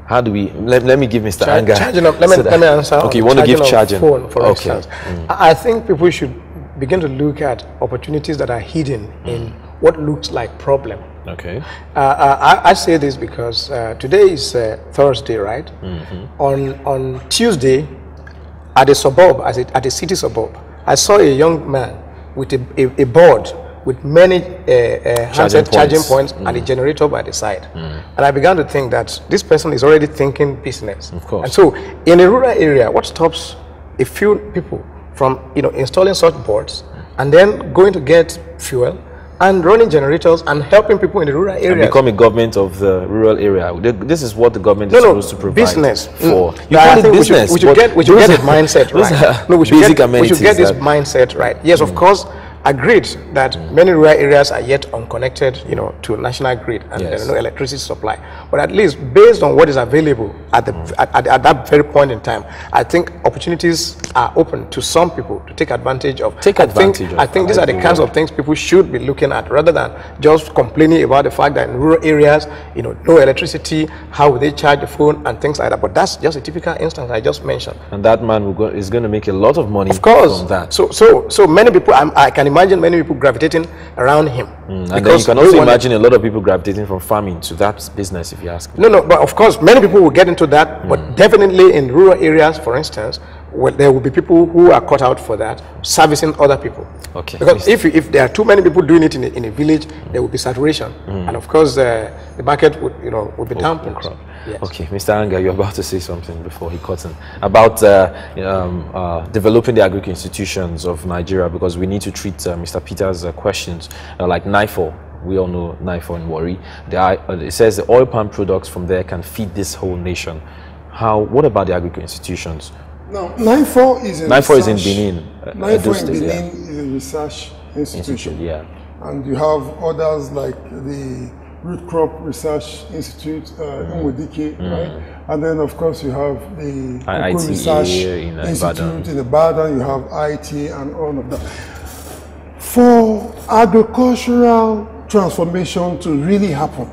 let me give Mr. Anga. Let me answer. Okay, you want to give charging? Phone, for instance. I think people should begin to look at opportunities that are hidden in what looks like problem. Okay. I say this because today is Thursday, right? On Tuesday, at a suburb, at a city suburb, I saw a young man with a board with many handset charging points and a generator by the side. And I began to think that this person is already thinking business. Of course. And so in a rural area, what stops a few people from installing such boards and then going to get fuel and running generators and helping people in the rural area? And become a government of the rural area. This is what the government is supposed to provide. Business. For. You I think business, we should get this mindset right. No, we should get this mindset right. Yes, of course. Agreed that many rural areas are yet unconnected, to national grid and there is no electricity supply. But at least based on what is available at that very point in time, I think opportunities are open to some people to take advantage of. I think these are the kinds of things people should be looking at rather than just complaining about the fact that in rural areas, no electricity, how will they charge the phone and things like that. But that's just a typical instance I just mentioned. And that man is going to make a lot of money. Of course. From that. So many people, I can imagine many people gravitating around him. And then you can also imagine a lot of people gravitating from farming to that business, if you ask me. No, but of course, many people will get into that, but definitely in rural areas, for instance, there will be people who are cut out for that, servicing other people. Okay. Because if there are too many people doing it in a village, there will be saturation. And of course, the market would be dampened. Yes. Okay, Mr. Anga, you're about to say something before he cuts in about developing the agric institutions of Nigeria, because we need to treat Mr. Peter's questions like NIFO. We all know NIFO in Warri. It says the oil palm products from there can feed this whole nation. What about the agric institutions? Now, NIFO is in Benin. NIFO in Benin is a research institution. And you have others like the Root Crop Research Institute in Modike, right? And then, of course, you have the Cocoa Research Institute in Ibadan. You have IT and all of that. For agricultural transformation to really happen,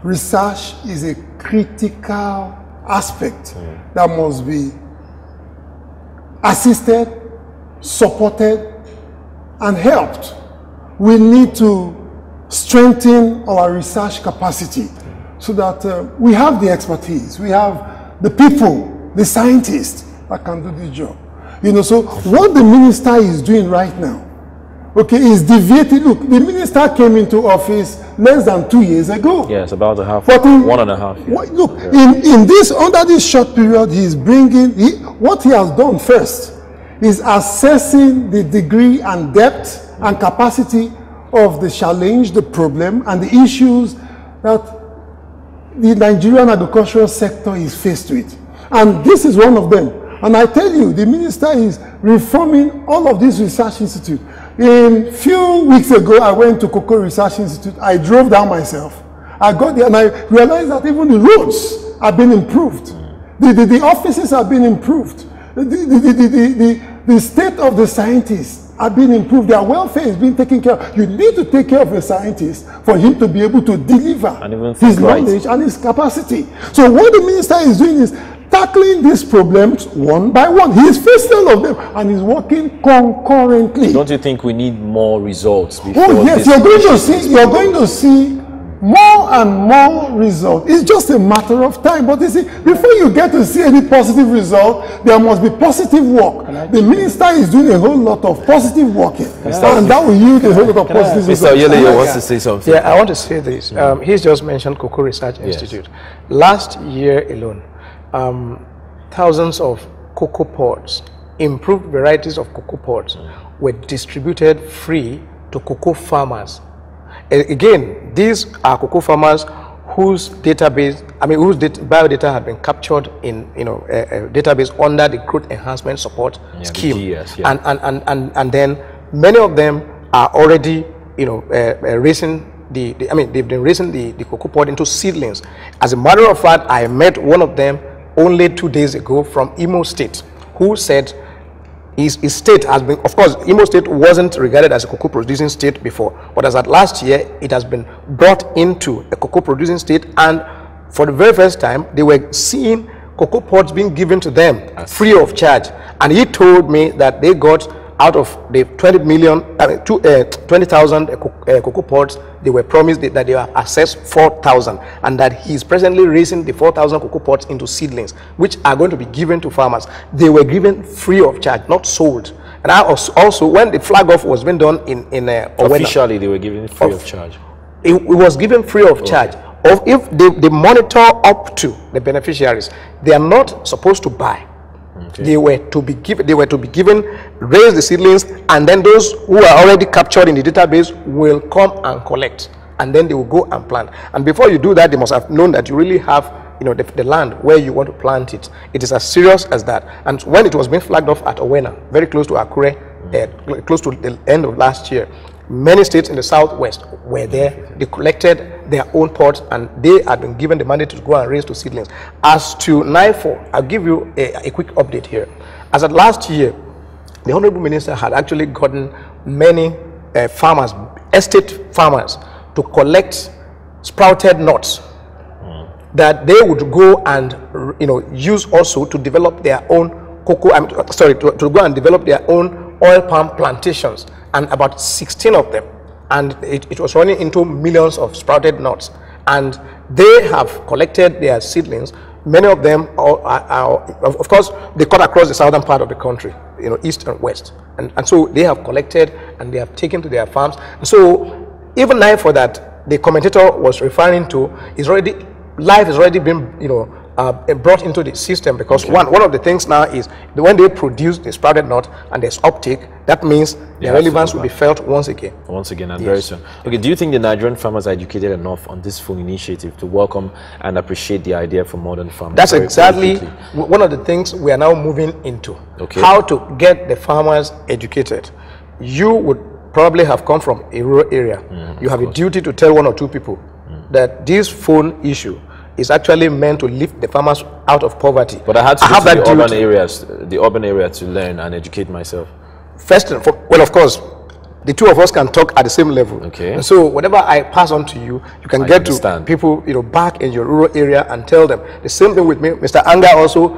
research is a critical aspect that must be assisted, supported, and helped. We need to strengthen our research capacity so that we have the expertise, we have the people, the scientists that can do the job. So what the minister is doing right now, is deviating. Look, the minister came into office less than 2 years ago. Yes, about 1.5 years. Look, under this short period, he's bringing, what he has done first is assessing the degree and depth and capacity of the challenge, the problem, and the issues that the Nigerian agricultural sector is faced with. And this is one of them. And I tell you, the minister is reforming all of these research institutes. A few weeks ago, I went to Cocoa Research Institute. I drove down myself. I got there and I realized that even the roads have been improved. The offices have been improved. The state of the scientists are being improved. Their welfare is being taken care of. You need to take care of a scientist for him to be able to deliver his knowledge and his capacity. So what the minister is doing is tackling these problems one by one. He is facing all of them and he's working concurrently. Don't you think we need more results? Yes, you're going to see more and more results. It's just a matter of time. But you see, before you get to see any positive result, there must be positive work. The minister is doing a whole lot of positive work, and that will yield a whole lot of positive results. Mr. Oyele wants to say something. Yeah, I want to say this. He's just mentioned Cocoa Research Institute. Last year alone, thousands of cocoa pods, improved varieties of cocoa pods, were distributed free to cocoa farmers. Again, these are cocoa farmers whose biodata had been captured in a database under the growth enhancement support scheme, and then many of them are already raising they've been raising the cocoa pod into seedlings. As a matter of fact, I met one of them only 2 days ago from Imo State, who said his state has been, of course, Imo State wasn't regarded as a cocoa producing state before, but as at last year, it has been brought into a cocoa producing state, and for the very first time, they were seeing cocoa pods being given to them free of charge. And he told me that they got out of the 20,000 cocoa pods, they were promised that they are assessed 4,000, and that he is presently raising the 4,000 cocoa pods into seedlings, which are going to be given to farmers. They were given free of charge, not sold. And I also, when the flag off was being done in officially, they were given free of charge. It was given free of charge. Of if they monitor up to the beneficiaries, they are not supposed to buy. Okay. They were to be given, raise the seedlings, and then those who are already captured in the database will come and collect, and then they will go and plant. And before you do that, they must have known that you really have, the land where you want to plant it. It is as serious as that. And when it was being flagged off at Owena, very close to Akure, close to the end of last year, many states in the southwest were there. They collected their own pods, and they had been given the mandate to go and raise to seedlings. As to NIFO, I'll give you a quick update here. As of last year, the Honorable Minister had actually gotten many farmers, estate farmers, to collect sprouted nuts that they would go and use also to develop their own cocoa. To go and develop their own oil palm plantations. And about 16 of them, and it was running into millions of sprouted nuts, and they have collected their seedlings. Many of them are of course, they cut across the southern part of the country, east and west, and so they have collected and they have taken to their farms. And so even now, for that the commentator was referring to, life has already been brought into the system, because one of the things now is when they produce the sprouted nut and there's uptake, that means the relevance will be felt once again. And very soon. Okay, do you think the Nigerian farmers are educated enough on this full initiative to welcome and appreciate the idea for modern farmers? That's exactly one of the things we are now moving into. Okay. How to get the farmers educated. You would probably have come from a rural area. You have a duty to tell 1 or 2 people that this phone issue is actually meant to lift the farmers out of poverty. But I had to go to the urban area to learn and educate myself. First, well, of course, the two of us can talk at the same level. Okay. And so whatever I pass on to you, you can get to people, back in your rural area and tell them. The same thing with me. Mr. Anga also,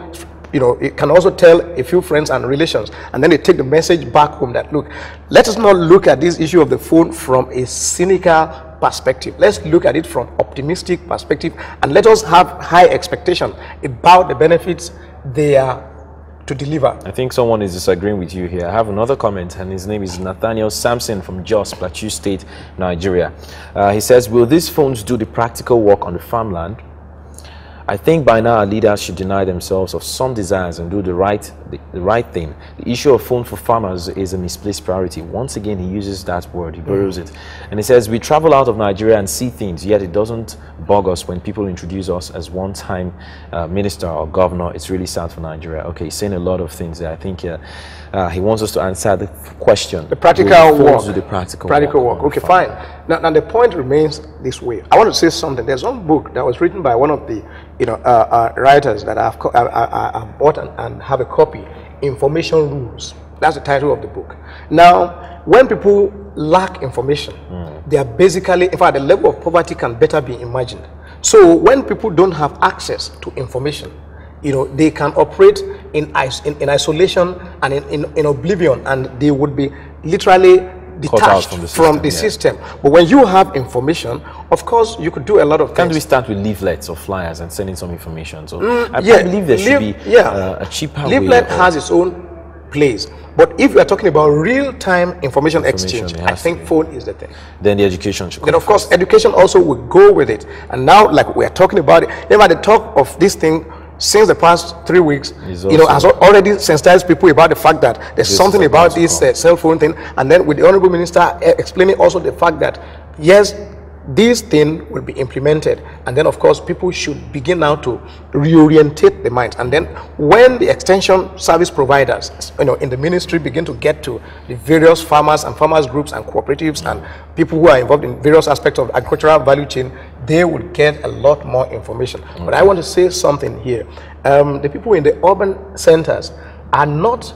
it can also tell a few friends and relations, and then they take the message back home that, look, let us not look at this issue of the phone from a cynical perspective. Let's look at it from optimistic perspective, and let us have high expectation about the benefits they are to deliver. I think someone is disagreeing with you here. I have another comment, and his name is Nathaniel Sampson from Jos, Plateau State, Nigeria. He says, will these phones do the practical work on the farmland? I think by now our leaders should deny themselves of some desires and do the right thing. The issue of phone for farmers is a misplaced priority. Once again, he uses that word, he borrows it. And he says, we travel out of Nigeria and see things, yet it doesn't bug us when people introduce us as one-time minister or governor. It's really sad for Nigeria. Okay, he's saying a lot of things there. I think he wants us to answer the question. The practical work. Do the practical work. Okay, fine. Now the point remains this way. I want to say something. There's one book that was written by one of the writers that I've bought and have a copy. Information Rules. That's the title of the book. Now, when people lack information, they are basically, in fact, the level of poverty can better be imagined. So when people don't have access to information, they can operate in isolation and in oblivion, and they would be literally detached from the system. But when you have information, of course, you could do a lot of things. Can't we start with leaflets or flyers and sending some information? So I believe there should be a cheaper way. Leaflet has its own place. But if you are talking about real-time information exchange, I think phone is the thing. Then the education should come. Then, of course, education also will go with it. And now, like we are talking about it, the talk of this thing since the past 3 weeks, has already sensitized people about the fact that there's something about this cell phone thing. And then with the Honorable Minister explaining also the fact that, yes, this thing will be implemented, and then of course people should begin now to reorientate the minds. And then when the extension service providers in the ministry begin to get to the various farmers and farmers groups and cooperatives and people who are involved in various aspects of agricultural value chain, they will get a lot more information. But I want to say something here. the people in the urban centers are not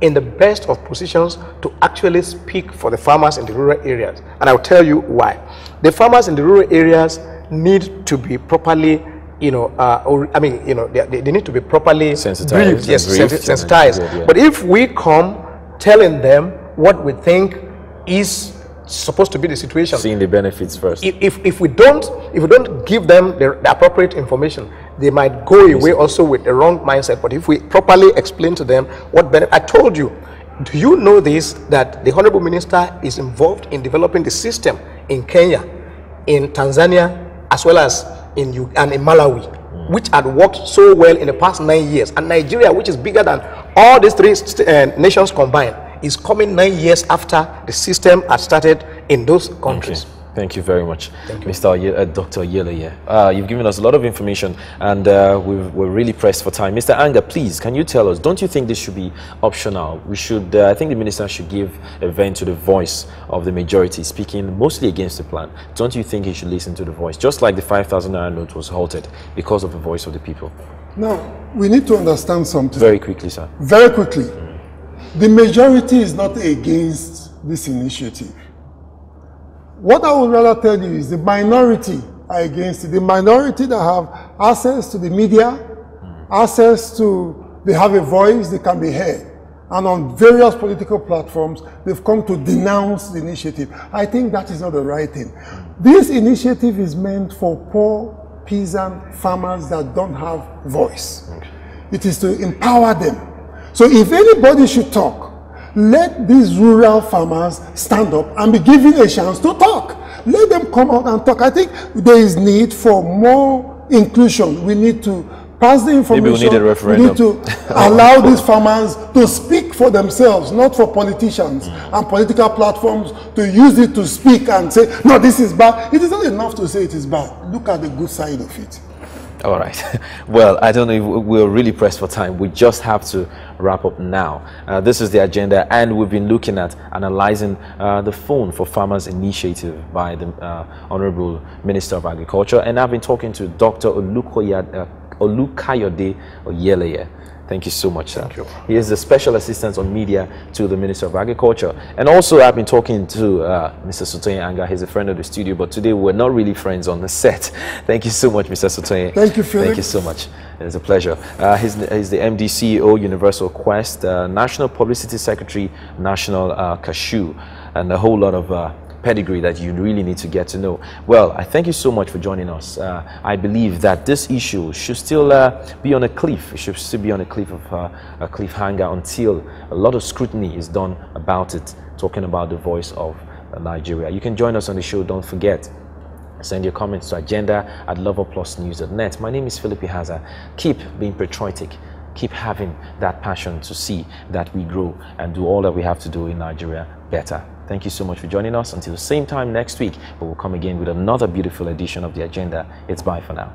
in the best of positions to actually speak for the farmers in the rural areas. And I'll tell you why. The farmers in the rural areas need to be properly, they need to be properly sensitized. Sensitized. Yeah. But if we come telling them what we think is supposed to be the situation, seeing the benefits first, if we don't give them the appropriate information, they might go away also with the wrong mindset. But if we properly explain to them what benefit, I told you, do you know this, that the Honorable Minister is involved in developing the system in Kenya, in Tanzania, as well as in Malawi, which had worked so well in the past 9 years, and Nigeria, which is bigger than all these three nations combined, is coming 9 years after the system had started in those countries. Okay. Thank you very much, Dr. Yele. You've given us a lot of information, and we're really pressed for time. Mr. Anga, please, can you tell us, don't you think this should be optional? We should, I think the minister should give a vent to the voice of the majority, speaking mostly against the plan. Don't you think he should listen to the voice, just like the 5,000 naira note was halted because of the voice of the people? Now, we need to understand something. Very quickly, sir. Very quickly. The majority is not against this initiative. What I would rather tell you is the minority are against it. The minority that have access to the media, access to, they have a voice, they can be heard. And on various political platforms, they've come to denounce the initiative. I think that is not the right thing. This initiative is meant for poor peasant farmers that don't have voice. It is to empower them. So if anybody should talk, let these rural farmers stand up and be given a chance to talk. Let them come out and talk. I think there is need for more inclusion. We need to pass the information. Maybe we need a referendum. We need to allow these farmers to speak for themselves, not for politicians and political platforms to use it to speak and say, no, this is bad. It is not enough to say it is bad. Look at the good side of it. All right. Well, I don't know if we're really pressed for time. We just have to wrap up now. This is the agenda, and we've been looking at analyzing the Phone for Farmers initiative by the Honorable Minister of Agriculture, and I've been talking to Dr. Olukayode Oyeleye. Thank you so much, sir. Thank you. He is the Special Assistant on Media to the Minister of Agriculture. And also, I've been talking to Mr. Sotoye Anga. He's a friend of the studio, but today we're not really friends on the set. Thank you so much, Mr. Sotoye. Thank you, Felix. Thank you so much. It's a pleasure. He's the MD CEO, Universal Quest, National Publicity Secretary, National Cashew, and a whole lot of pedigree that you really need to get to know. Well, I thank you so much for joining us. I believe that this issue should still be on a cliff. It should still be on a cliff of a cliffhanger until a lot of scrutiny is done about it, talking about the voice of Nigeria. You can join us on the show. Don't forget, send your comments to agenda@LoveworldPlusNews.net. My name is Philip Ihaza. Keep being patriotic. Keep having that passion to see that we grow and do all that we have to do in Nigeria better. Thank you so much for joining us. Until the same time next week, we will come again with another beautiful edition of The Agenda. It's bye for now.